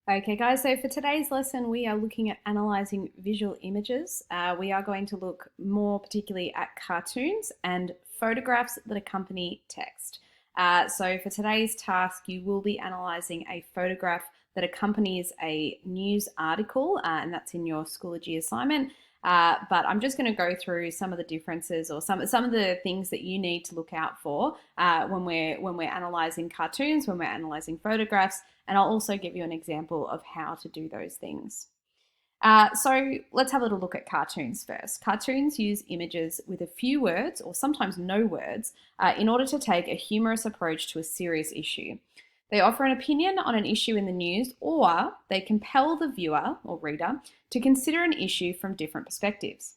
Okay, guys, so for today's lesson, we are looking at analysing visual images. We are going to look more particularly at cartoons and photographs that accompany text. So for today's task, you will be analysing a photograph that accompanies a news article, and that's in your Schoology assignment. But I'm just going to go through some of the differences or some of the things that you need to look out for when we're analysing cartoons, when we're analysing photographs, and I'll also give you an example of how to do those things. So let's have a little look at cartoons first. Cartoons use images with a few words or sometimes no words in order to take a humorous approach to a serious issue. They offer an opinion on an issue in the news, or they compel the viewer or reader to consider an issue from different perspectives.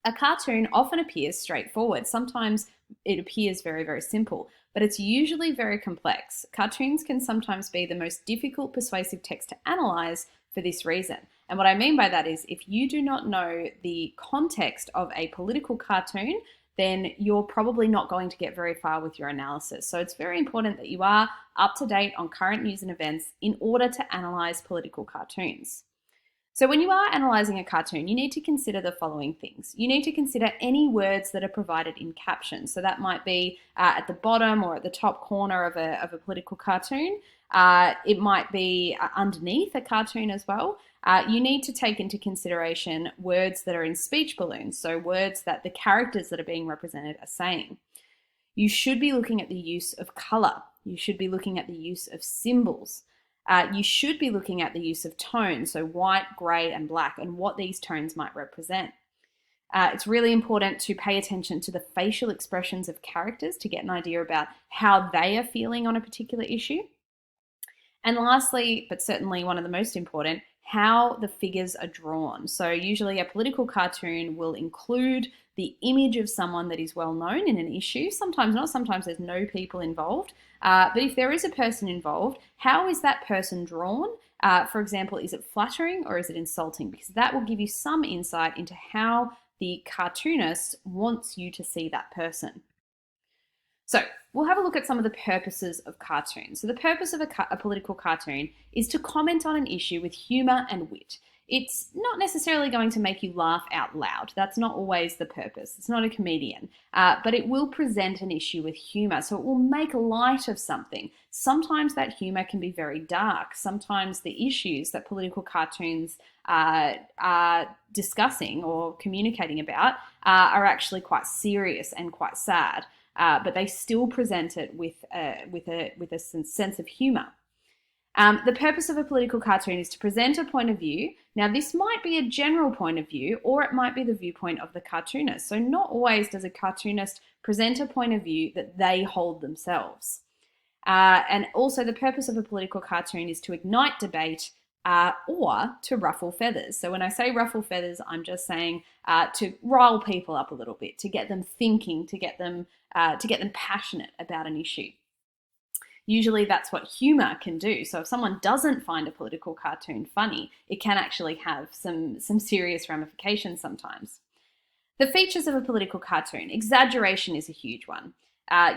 A cartoon often appears straightforward. Sometimes it appears very, very simple, but it's usually very complex. Cartoons can sometimes be the most difficult persuasive text to analyze for this reason. And what I mean by that is if you do not know the context of a political cartoon, then you're probably not going to get very far with your analysis. So it's very important that you are up to date on current news and events in order to analyze political cartoons. So when you are analysing a cartoon, you need to consider the following things. You need to consider any words that are provided in captions. So that might be at the bottom or at the top corner of a political cartoon. It might be underneath a cartoon as well. You need to take into consideration words that are in speech balloons, so words that the characters that are being represented are saying. You should be looking at the use of colour. You should be looking at the use of symbols. You should be looking at the use of tones, so white, grey, and black, and what these tones might represent. It's really important to pay attention to the facial expressions of characters to get an idea about how they are feeling on a particular issue. And lastly, but certainly one of the most important, how the figures are drawn. So usually a political cartoon will include the image of someone that is well known in an issue. Sometimes not, sometimes there's no people involved. But if there is a person involved, how is that person drawn? For example, is it flattering or is it insulting? Because that will give you some insight into how the cartoonist wants you to see that person. So we'll have a look at some of the purposes of cartoons. So the purpose of a political cartoon is to comment on an issue with humour and wit. It's not necessarily going to make you laugh out loud. That's not always the purpose. It's not a comedian, but it will present an issue with humour. So it will make light of something. Sometimes that humour can be very dark. Sometimes the issues that political cartoons are discussing or communicating about are actually quite serious and quite sad. But they still present it with a sense of humour. The purpose of a political cartoon is to present a point of view. Now, this might be a general point of view, or it might be the viewpoint of the cartoonist. So not always does a cartoonist present a point of view that they hold themselves. And also the purpose of a political cartoon is to ignite debate or to ruffle feathers. So when I say ruffle feathers, I'm just saying to rile people up a little bit, to get them thinking, to get them passionate about an issue. Usually that's what humour can do. So if someone doesn't find a political cartoon funny, it can actually have some serious ramifications sometimes. The features of a political cartoon. Exaggeration is a huge one.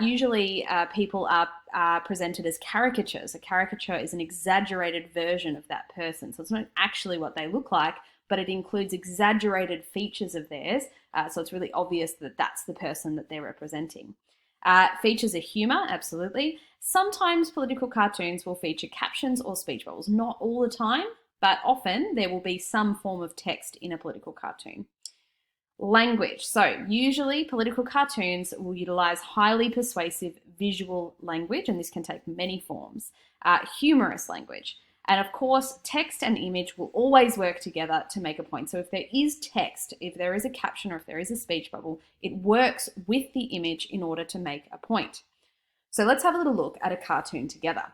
Usually people are presented as caricatures. A caricature is an exaggerated version of that person. So it's not actually what they look like, but it includes exaggerated features of theirs. So it's really obvious that that's the person that they're representing. Features of humour, absolutely. Sometimes political cartoons will feature captions or speech bubbles. Not all the time, but often there will be some form of text in a political cartoon. Language. So usually political cartoons will utilise highly persuasive visual language, and this can take many forms. Humorous language. And of course, text and image will always work together to make a point. So if there is text, if there is a caption, or if there is a speech bubble, it works with the image in order to make a point. So let's have a little look at a cartoon together.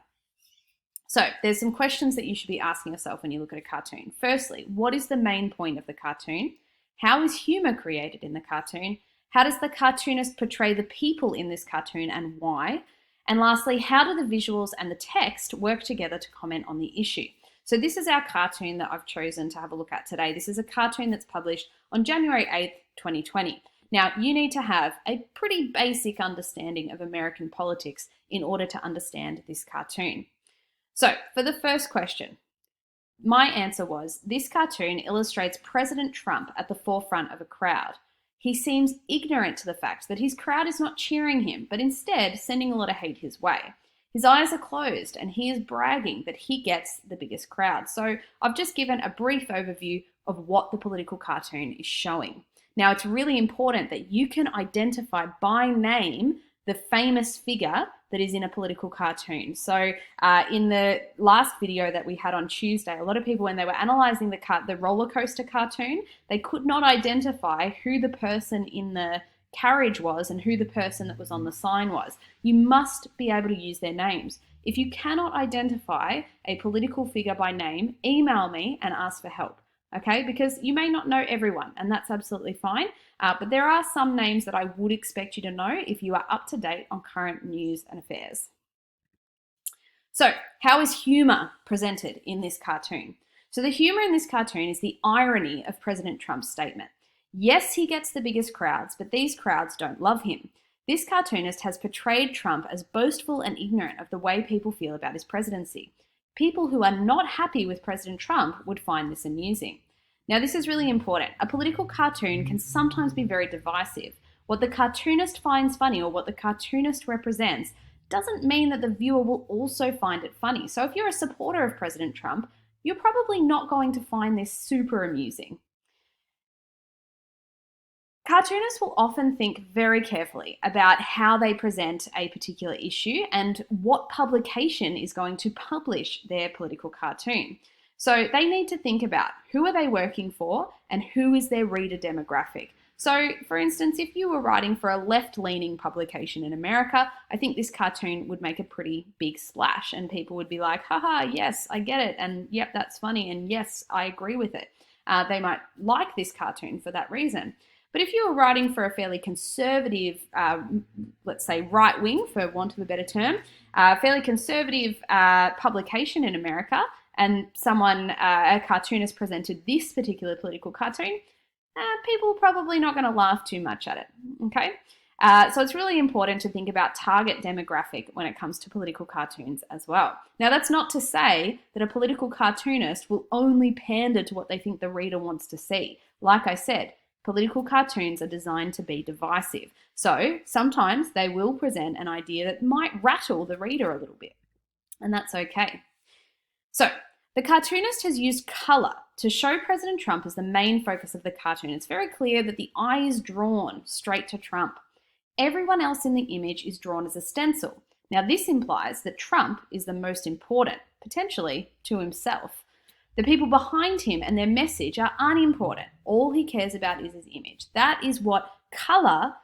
So there's some questions that you should be asking yourself when you look at a cartoon. Firstly, what is the main point of the cartoon? How is humour created in the cartoon? How does the cartoonist portray the people in this cartoon and why? And lastly, how do the visuals and the text work together to comment on the issue? So this is our cartoon that I've chosen to have a look at today. This is a cartoon that's published on January 8th, 2020. Now, you need to have a pretty basic understanding of American politics in order to understand this cartoon. So for the first question, my answer was, this cartoon illustrates President Trump at the forefront of a crowd. He seems ignorant to the fact that his crowd is not cheering him, but instead sending a lot of hate his way. His eyes are closed and he is bragging that he gets the biggest crowd. So I've just given a brief overview of what the political cartoon is showing. Now, it's really important that you can identify by name the famous figure that is in a political cartoon. So in the last video that we had on Tuesday, a lot of people, when they were analysing the roller coaster cartoon, they could not identify who the person in the carriage was and who the person that was on the sign was. You must be able to use their names. If you cannot identify a political figure by name, email me and ask for help. Okay, because you may not know everyone, and that's absolutely fine. But there are some names that I would expect you to know if you are up to date on current news and affairs. So, how is humour presented in this cartoon? So the humour in this cartoon is the irony of President Trump's statement. Yes, he gets the biggest crowds, but these crowds don't love him. This cartoonist has portrayed Trump as boastful and ignorant of the way people feel about his presidency. People who are not happy with President Trump would find this amusing. Now, this is really important. A political cartoon can sometimes be very divisive. What the cartoonist finds funny or what the cartoonist represents doesn't mean that the viewer will also find it funny. So if you're a supporter of President Trump, you're probably not going to find this super amusing. Cartoonists will often think very carefully about how they present a particular issue and what publication is going to publish their political cartoon. So they need to think about who are they working for and who is their reader demographic. So, for instance, if you were writing for a left-leaning publication in America, I think this cartoon would make a pretty big splash and people would be like, haha, yes, I get it, and yep, that's funny, and yes, I agree with it. They might like this cartoon for that reason. But if you were writing for a fairly conservative, let's say right-wing, for want of a better term, fairly conservative publication in America, and a cartoonist presented this particular political cartoon, people are probably not going to laugh too much at it, okay? So it's really important to think about target demographic when it comes to political cartoons as well. Now, that's not to say that a political cartoonist will only pander to what they think the reader wants to see. Like I said, political cartoons are designed to be divisive. So sometimes they will present an idea that might rattle the reader a little bit, and that's okay. So the cartoonist has used colour to show President Trump as the main focus of the cartoon. It's very clear that the eye is drawn straight to Trump. Everyone else in the image is drawn as a stencil. Now, this implies that Trump is the most important, potentially to himself. The people behind him and their message are unimportant. All he cares about is his image. That is what colour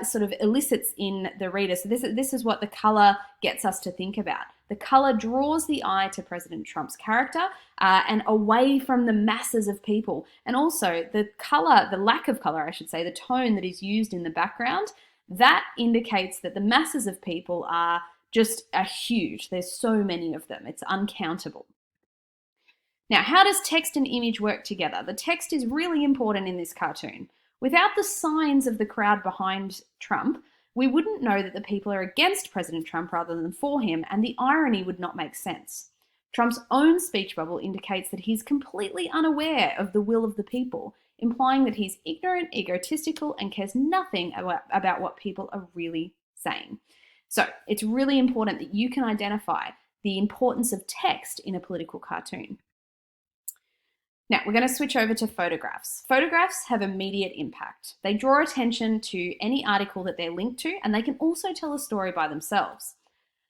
sort of elicits in the reader. So this is what the colour gets us to think about. The colour draws the eye to President Trump's character and away from the masses of people. And also the colour, the lack of colour, I should say, the tone that is used in the background, that indicates that the masses of people are huge. There's so many of them. It's uncountable. Now, how does text and image work together? The text is really important in this cartoon. Without the signs of the crowd behind Trump, we wouldn't know that the people are against President Trump rather than for him, and the irony would not make sense. Trump's own speech bubble indicates that he's completely unaware of the will of the people, implying that he's ignorant, egotistical, and cares nothing about what people are really saying. So it's really important that you can identify the importance of text in a political cartoon. Now, we're going to switch over to photographs. Photographs have immediate impact. They draw attention to any article that they're linked to, and they can also tell a story by themselves.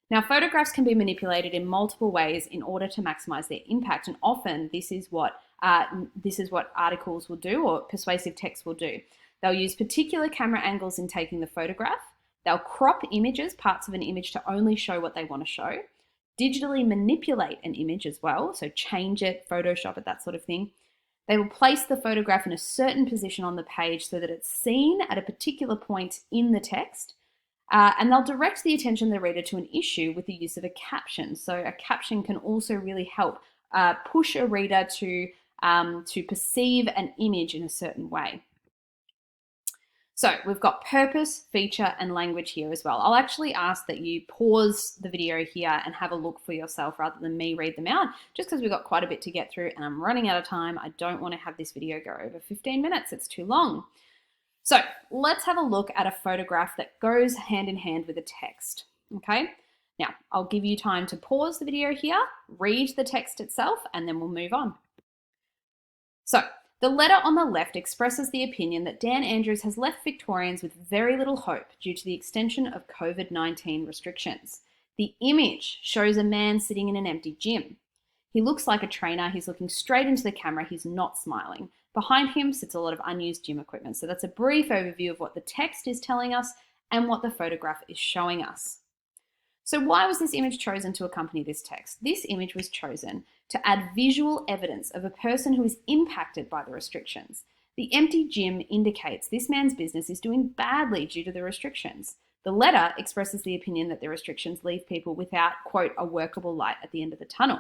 Now, photographs can be manipulated in multiple ways in order to maximize their impact, and often this is what articles will do, or persuasive text will do. They'll use particular camera angles in taking the photograph. They'll crop images, parts of an image, to only show what they want to show. Digitally manipulate an image as well, so change it, Photoshop it, that sort of thing. They will place the photograph in a certain position on the page so that it's seen at a particular point in the text, and they'll direct the attention of the reader to an issue with the use of a caption. So a caption can also really help push a reader to perceive an image in a certain way. So we've got purpose, feature, and language here as well. I'll actually ask that you pause the video here and have a look for yourself rather than me read them out, just because we've got quite a bit to get through and I'm running out of time. I don't want to have this video go over 15 minutes. It's too long. So let's have a look at a photograph that goes hand in hand with a text, okay? Now, I'll give you time to pause the video here, read the text itself, and then we'll move on. So, the letter on the left expresses the opinion that Dan Andrews has left Victorians with very little hope due to the extension of COVID-19 restrictions. The image shows a man sitting in an empty gym. He looks like a trainer, he's looking straight into the camera, he's not smiling. Behind him sits a lot of unused gym equipment. So that's a brief overview of what the text is telling us and what the photograph is showing us. So why was this image chosen to accompany this text? This image was chosen to add visual evidence of a person who is impacted by the restrictions. The empty gym indicates this man's business is doing badly due to the restrictions. The letter expresses the opinion that the restrictions leave people without, quote, a workable light at the end of the tunnel.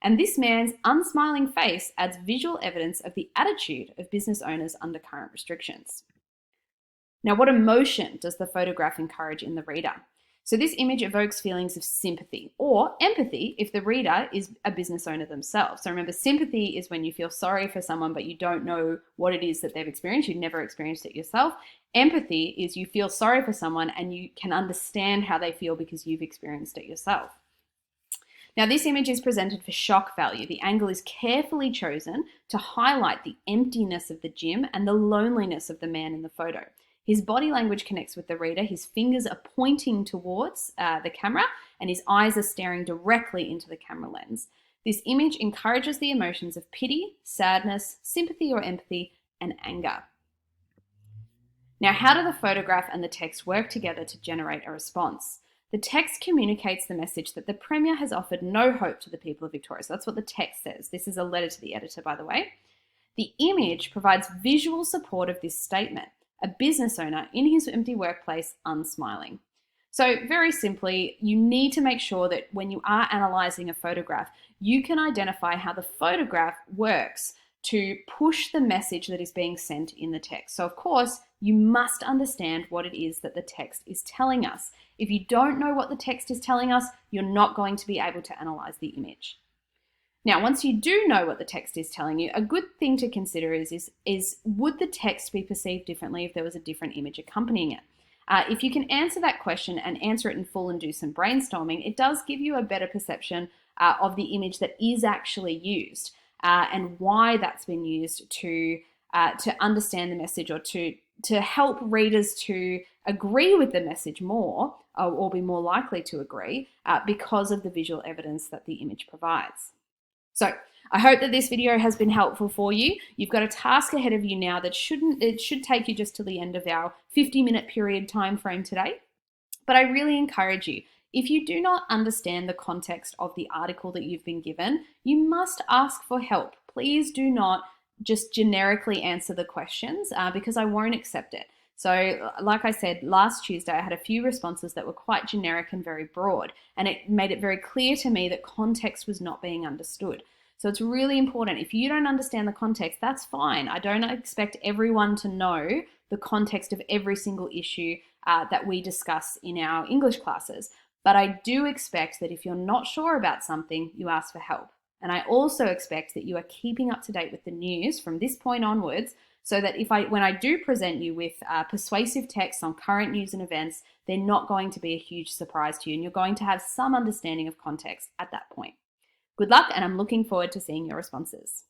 And this man's unsmiling face adds visual evidence of the attitude of business owners under current restrictions. Now, what emotion does the photograph encourage in the reader? So this image evokes feelings of sympathy or empathy if the reader is a business owner themselves. So remember, sympathy is when you feel sorry for someone, but you don't know what it is that they've experienced. You've never experienced it yourself. Empathy is you feel sorry for someone and you can understand how they feel because you've experienced it yourself. Now, this image is presented for shock value. The angle is carefully chosen to highlight the emptiness of the gym and the loneliness of the man in the photo. His body language connects with the reader. His fingers are pointing towards the camera and his eyes are staring directly into the camera lens. This image encourages the emotions of pity, sadness, sympathy or empathy, and anger. Now, how do the photograph and the text work together to generate a response? The text communicates the message that the Premier has offered no hope to the people of Victoria. So that's what the text says. This is a letter to the editor, by the way. The image provides visual support of this statement. A business owner in his empty workplace, unsmiling. So very simply, you need to make sure that when you are analysing a photograph, you can identify how the photograph works to push the message that is being sent in the text. So of course, you must understand what it is that the text is telling us. If you don't know what the text is telling us, you're not going to be able to analyse the image. Now, once you do know what the text is telling you, a good thing to consider is would the text be perceived differently if there was a different image accompanying it? If you can answer that question and answer it in full and do some brainstorming, it does give you a better perception of the image that is actually used and why that's been used to understand the message or to help readers to agree with the message more or be more likely to agree because of the visual evidence that the image provides. So I hope that this video has been helpful for you. You've got a task ahead of you now that should take you just to the end of our 50-minute period time frame today. But I really encourage you, if you do not understand the context of the article that you've been given, you must ask for help. Please do not just generically answer the questions because I won't accept it. So like I said, last Tuesday, I had a few responses that were quite generic and very broad, and it made it very clear to me that context was not being understood. So it's really important. If you don't understand the context, that's fine. I don't expect everyone to know the context of every single issue that we discuss in our English classes. But I do expect that if you're not sure about something, you ask for help. And I also expect that you are keeping up to date with the news from this point onwards, so that when I do present you with persuasive texts on current news and events, they're not going to be a huge surprise to you, and you're going to have some understanding of context at that point. Good luck, and I'm looking forward to seeing your responses.